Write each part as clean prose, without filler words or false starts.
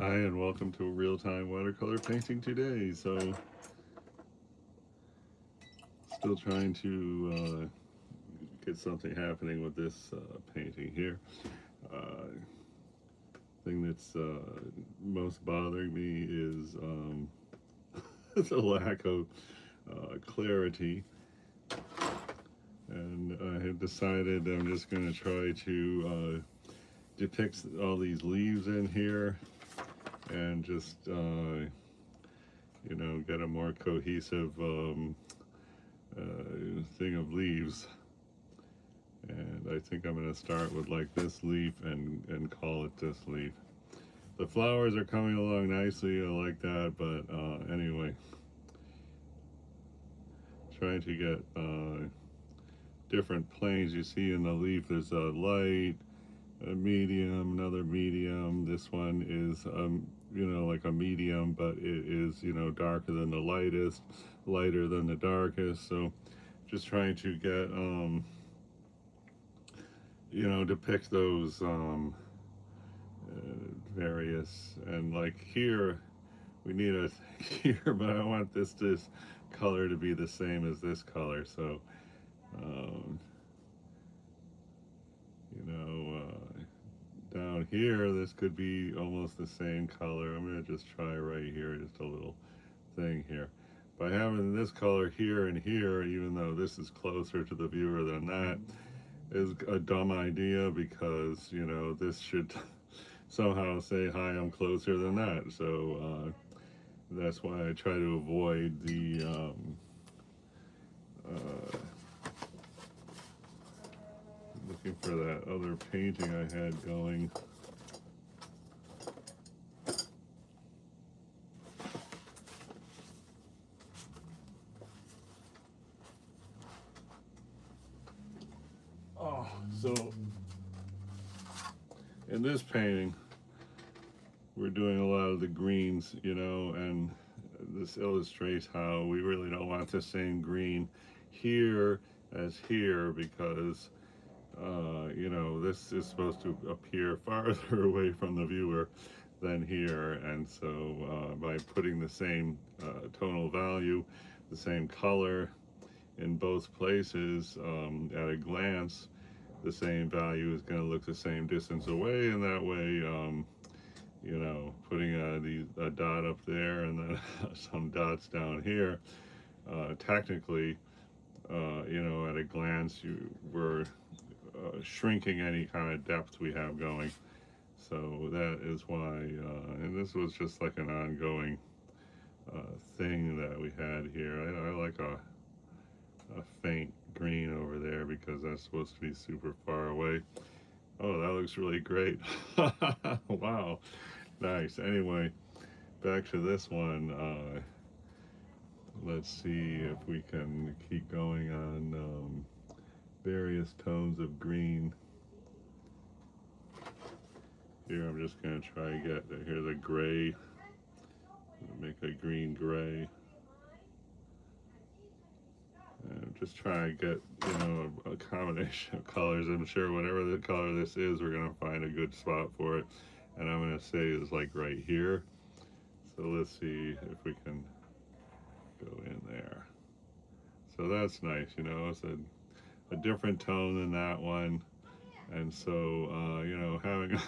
Hi, and welcome to real-time watercolor painting today. Still trying to get something happening with this painting here. Uh, thing that's most bothering me is the lack of clarity. And I have decided I'm just going to try to depict all these leaves in here and just get a more cohesive thing of leaves. And I think I'm going to start with like this leaf and call it this leaf. The flowers are coming along nicely, I like that, but anyway, trying to get different planes. You see in the leaf there's a light, a medium, another medium. This one is like a medium, but it is darker than the lightest, lighter than the darkest. So just trying to get depict those various, and like here we need a here, but I want this color to be the same as this color. So um, down here this could be almost the same color. I'm going to just try right here, just a little thing here. By having this color here and here, even though this is closer to the viewer than that, is a dumb idea, because this should somehow say, hi, I'm closer than that. So that's why I try to avoid the looking for that other painting I had going. Oh, so in this painting we're doing a lot of the greens, and this illustrates how we really don't want the same green here as here, because this is supposed to appear farther away from the viewer than here, and so by putting the same tonal value, the same color in both places, at a glance the same value is going to look the same distance away, and that way putting a dot up there and then some dots down here, technically, at a glance we're shrinking any kind of depth we have going. So that is why, and this was just like an ongoing thing that we had here. I like a faint green over there because that's supposed to be super far away. Oh, that looks really great. Wow, nice. Anyway, back to this one. Let's see if we can keep going on various tones of green. Here I'm just going to try to get, here's a gray, make a green gray. And just try to get, a combination of colors. I'm sure whatever the color this is, we're going to find a good spot for it. And I'm going to say is like right here. So let's see if we can go in there. So that's nice, it's a different tone than that one. And so, having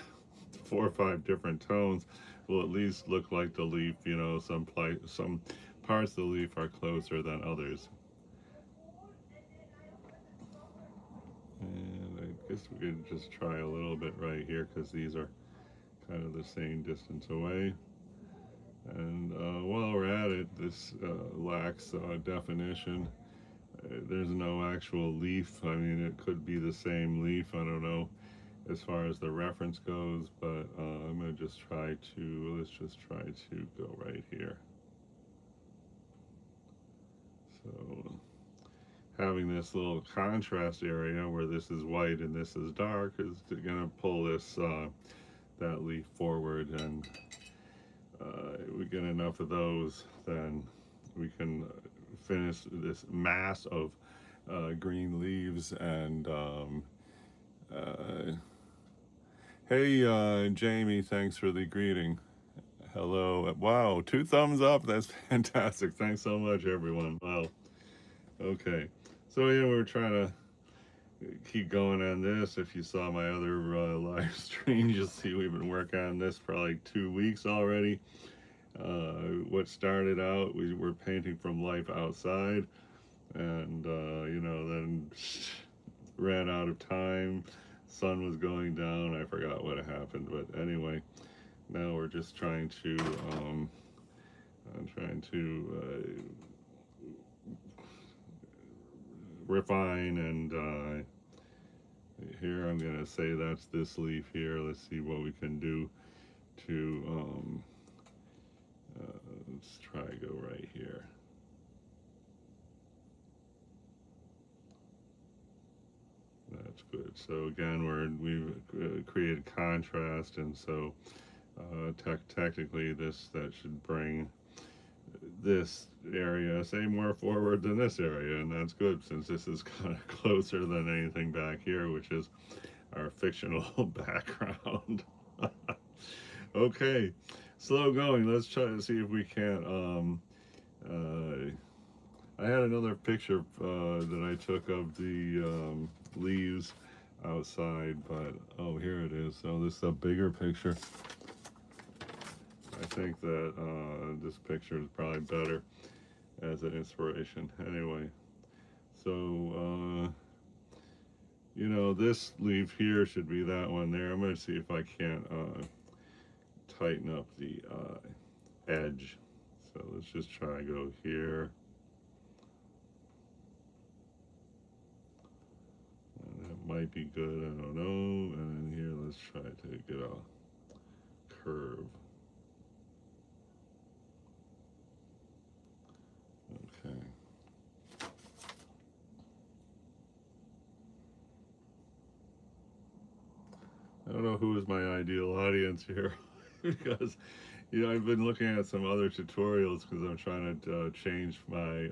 4 or 5 different tones will at least look like the leaf, some parts of the leaf are closer than others. And I guess we could just try a little bit right here, because these are kind of the same distance away. And while we're at it, this lacks definition. There's no actual leaf. I mean, it could be the same leaf, I don't know as far as the reference goes, but I'm going to just try to, let's just try to go right here. So having this little contrast area where this is white and this is dark is going to pull this that leaf forward, and we get enough of those, then we can finish this mass of green leaves. And hey, Jamie, thanks for the greeting. Hello. Wow, 2 thumbs up. That's fantastic. Thanks so much, everyone. Wow. Okay. So yeah, we were trying to keep going on this. If you saw my other live stream, you'll see we've been working on this for like 2 weeks already. What started out, we were painting from life outside, and then ran out of time. Sun was going down. I forgot what happened, but anyway, now we're just trying to I'm trying to refine, and here I'm gonna say that's this leaf here. Let's see what we can do to let's try go right here. That's good. So again, we've created contrast, and so technically that should bring this area, say, more forward than this area, and that's good since this is kind of closer than anything back here, which is our fictional background. Okay, slow going. Let's try to see if we can't. I had another picture that I took of the leaves outside, but oh, here it is. So this is a bigger picture. I think that this picture is probably better as an inspiration. Anyway, so this leaf here should be that one there. I'm going to see if I can't tighten up the edge. So let's just try to go here. And that might be good, I don't know. And then here, let's try to get a curve. Okay. I don't know who is my ideal audience here because I've been looking at some other tutorials because I'm trying to change my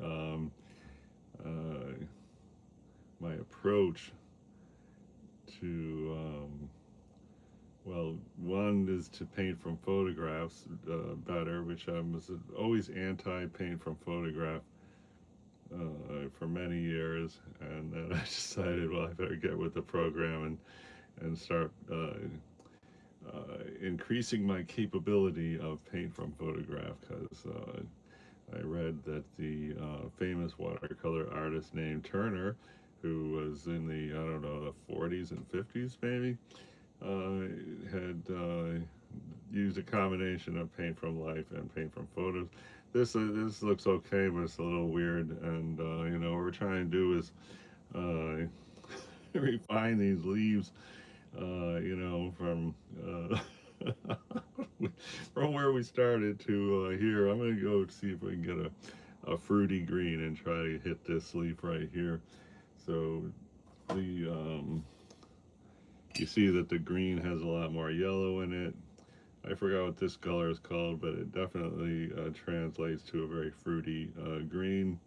approach to well, one is to paint from photographs better, which I was always anti paint from photograph for many years, and then I decided, well, I better get with the program and start increasing my capability of paint from photograph, because I read that the famous watercolor artist named Turner, who was in the, I don't know, the 40s and 50s maybe, had used a combination of paint from life and paint from photos. This looks okay, but it's a little weird, and what we're trying to do is refine these leaves, from from where we started to here. I'm gonna go see if we can get a fruity green and try to hit this leaf right here. So the you see that the green has a lot more yellow in it. I forgot what this color is called, but it definitely translates to a very fruity green.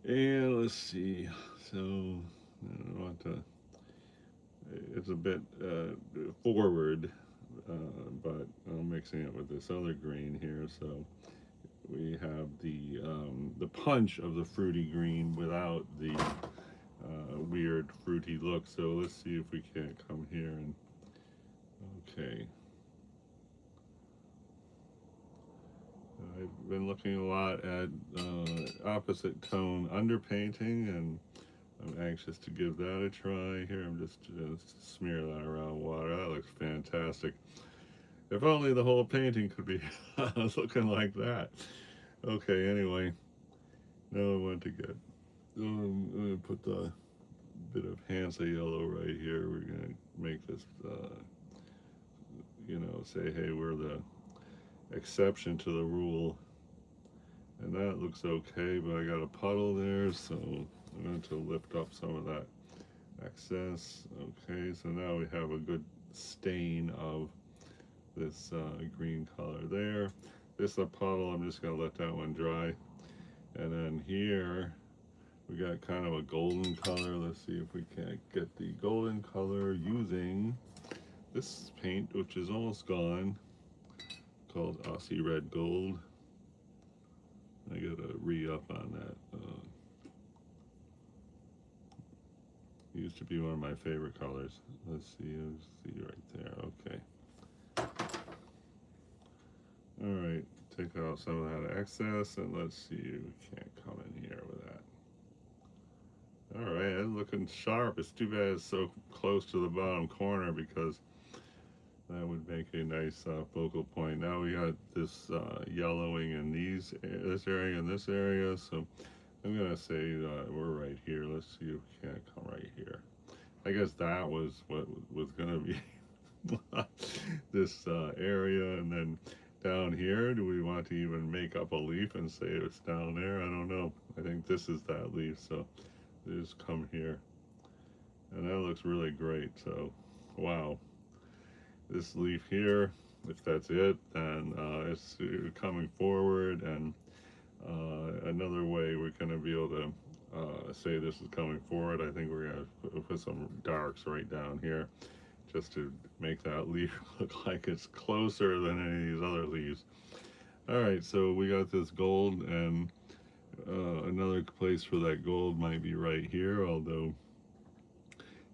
And let's see. So I don't want to. It's a bit forward, but I'm mixing it with this other green here. So we have the punch of the fruity green without the weird fruity look. So let's see if we can't come here and okay. I've been looking a lot at opposite tone underpainting, and I'm anxious to give that a try. Here, I'm just smear that around water. That looks fantastic. If only the whole painting could be looking like that. Okay, anyway, now I want to get, I'm going to put the bit of Hansa yellow right here. We're going to make this, say, hey, we're the exception to the rule. And that looks okay, but I got a puddle there, so I'm going to lift up some of that excess. Okay, so now we have a good stain of this green color there. This is a puddle. I'm just going to let that one dry. And then here we got kind of a golden color. Let's see if we can't get the golden color using this paint, which is almost gone. called Aussie Red Gold. I gotta re-up on that. Used to be one of my favorite colors. Let's see right there. Okay. All right, take out some of that excess, and let's see. We can't come in here with that. All right, it's looking sharp. It's too bad it's so close to the bottom corner, because that would make a nice focal point. Now we got this yellowing in this area and this area, so I'm gonna say we're right here. Let's see if we can't come right here. I guess that was what was gonna be this area, and then down here, do we want to even make up a leaf and say it's down there? I don't know. I think this is that leaf, so just come here, and that looks really great. So, wow. This leaf here, if that's it, then it's coming forward, and another way we're going to be able to say this is coming forward, I think we're going to put some darks right down here, just to make that leaf look like it's closer than any of these other leaves. All right, so we got this gold, and another place for that gold might be right here, although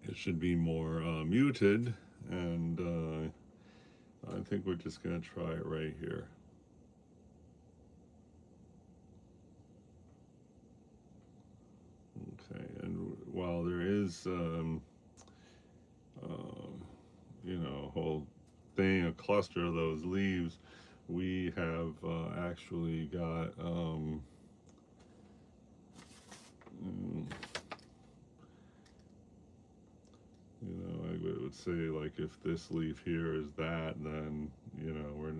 it should be more muted, and I think we're just going to try it right here. Okay, and while there is, you know, a whole thing, a cluster of those leaves, we have actually got, you know, I would say, like, if this leaf here is that, then, you know,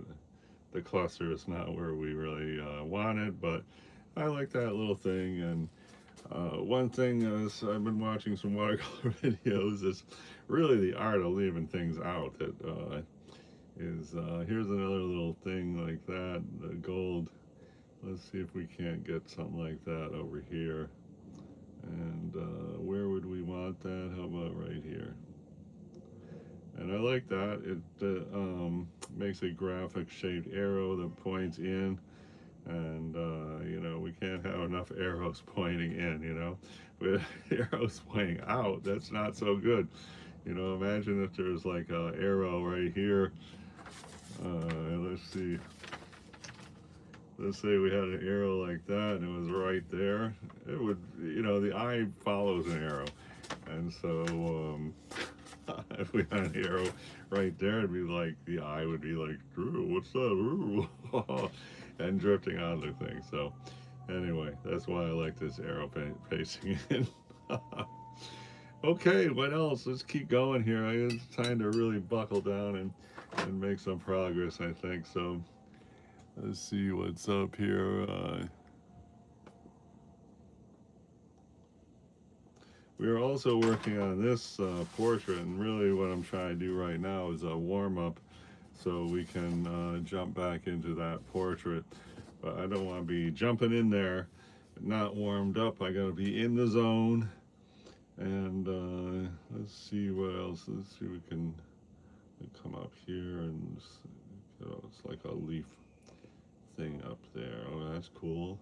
the cluster is not where we really want it, but I like that little thing. And one thing is, I've been watching some watercolor videos, is really the art of leaving things out. That is, here's another little thing like that, the gold. Let's see if we can't get something like that over here. And where would we want that? How about right here? And I like that. It makes a graphic shaped arrow that points in. And, you know, we can't have enough arrows pointing in, you know. With arrows pointing out, that's not so good. You know, imagine if there's like an arrow right here. Let's see. Let's say we had an arrow like that and it was right there. It would, you know, the eye follows an arrow. And so if we had an arrow right there, it'd be like, the eye would be like, Drew, what's that? Ooh. And drifting on the thing. So anyway, that's why I like this arrow pacing in. Okay, what else? Let's keep going here. It's time to really buckle down and make some progress, I think. So let's see what's up here. We are also working on this portrait, and really what I'm trying to do right now is a warm-up so we can jump back into that portrait. But I don't want to be jumping in there not warmed up. I got to be in the zone. And let's see what else. Let's see if we can come up here, and you know, it's like a leaf thing up there. Oh, that's cool.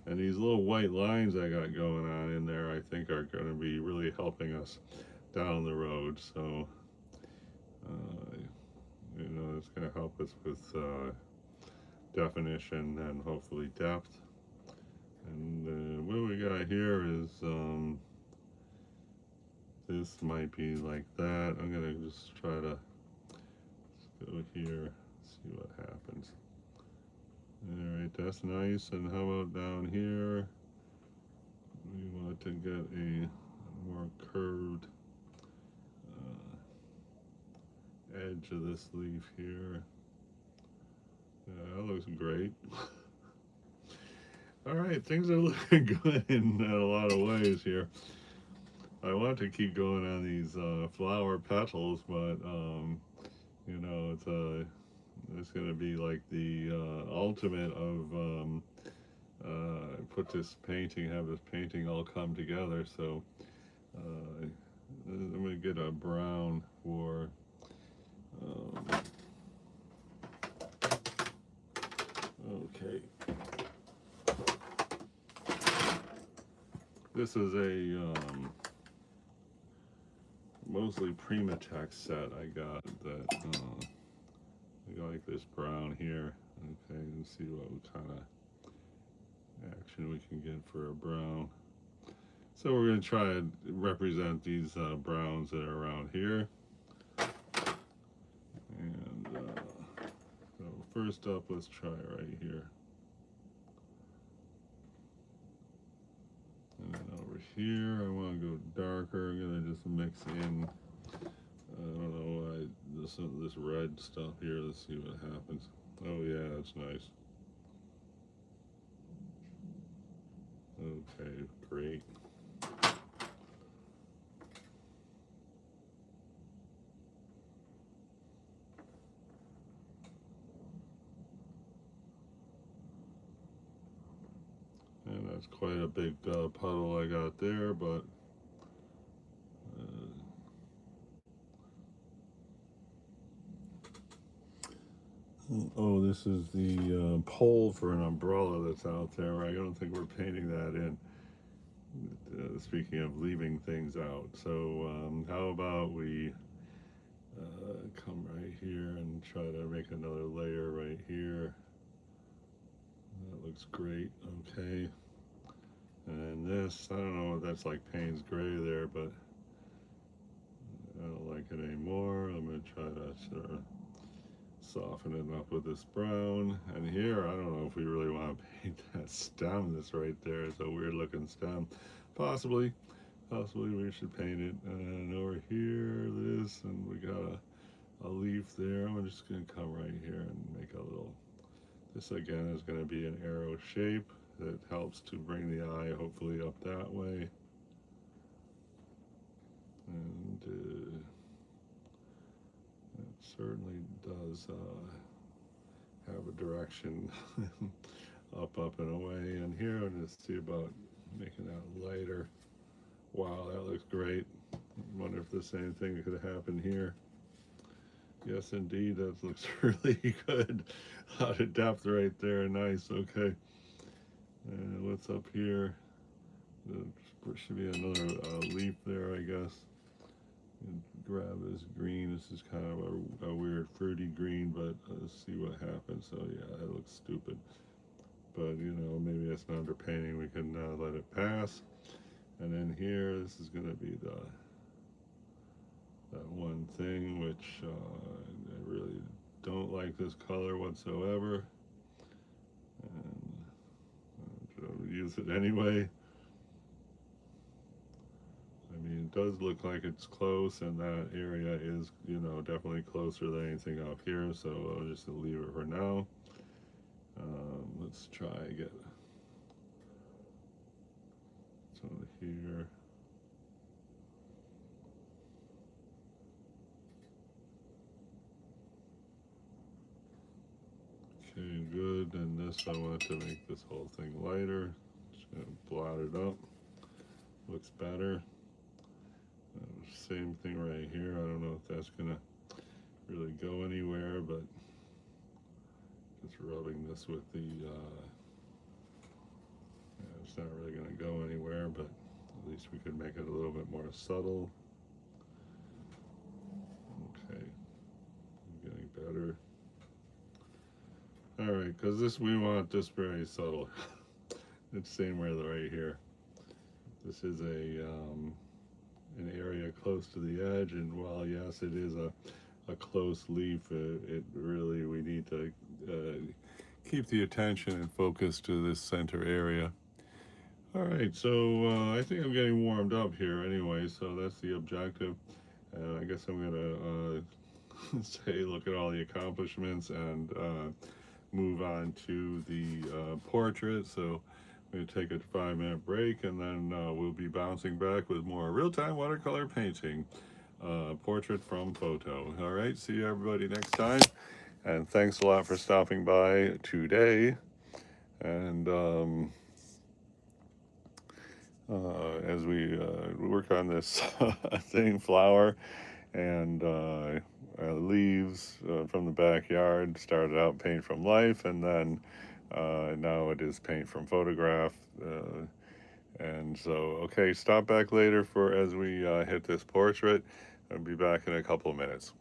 And these little white lines I got going on in there, I think are going to be really helping us down the road. So, you know, it's going to help us with definition and hopefully depth. And what we got here is, this might be like that. I'm going to just try to go here, see what happens. Alright, that's nice. And how about down here? We want to get a more curved edge of this leaf here. Yeah, that looks great. Alright, things are looking good in a lot of ways here. I want to keep going on these flower petals, but you know, it's going to be like the ultimate of put this painting, have this painting all come together. So I'm going to get a brown for Okay. This is a mostly Primatex set I got that I like this brown here. Okay, let's see what kind of action we can get for a brown. So we're going to try and represent these browns that are around here. And so first up, let's try right here. And then over here, I want to go darker. I'm going to just mix in, I don't know why, this red stuff here. Let's see what happens. Oh yeah, that's nice. Okay, great. And that's quite a big puddle I got there, but oh, this is the pole for an umbrella that's out there. I don't think we're painting that in. Speaking of leaving things out, so how about we come right here and try to make another layer right here. That looks great. Okay. And this, I don't know if that's like Payne's gray there, but I don't like it anymore. I'm going to try to sort of soften it up with this brown. And here, I don't know if we really want to paint that stem that's right there. It's a weird looking stem. Possibly we should paint it. And over here, this, and we got a leaf there. I'm just going to come right here and make a little, this again is going to be an arrow shape that helps to bring the eye hopefully up that way. And it certainly does have a direction up, and away. And here, I'll just see about making that lighter. Wow, that looks great. I wonder if the same thing could happen here. Yes, indeed, that looks really good. A lot of depth right there. Nice. Okay. And what's up here? There should be another leaf there, I guess. And grab this green. This is kind of a weird fruity green, but let's see what happens. So yeah, that looks stupid. But you know, maybe that's an underpainting. We can let it pass. And then here, this is going to be that one thing which I really don't like this color whatsoever. And I'll use it anyway. I mean, it does look like it's close, and that area is, you know, definitely closer than anything up here, so I'll just leave it for now. Let's try get some here. Okay, good, and this I want to make this whole thing lighter. Just gonna blot it up. Looks better. Same thing right here. I don't know if that's gonna really go anywhere, but just rubbing this with the it's not really gonna go anywhere, but at least we could make it a little bit more subtle. Okay, getting better. All right, because this, we want this very subtle. It's same way right here. This is an area close to the edge, and while yes, it is a close leaf, it really, we need to keep the attention and focus to this center area. All right, so I think I'm getting warmed up here anyway, so that's the objective. And I guess I'm gonna say, look at all the accomplishments and move on to the portrait. So I'm going to take a 5-minute break, and then we'll be bouncing back with more real-time watercolor painting, portrait from photo. All right, see you everybody next time, and thanks a lot for stopping by today. And as we work on this thing, flower and leaves from the backyard, started out paint from life, and then Now it is paint from photograph. And so, okay, stop back later for as we hit this portrait. I'll be back in a couple of minutes.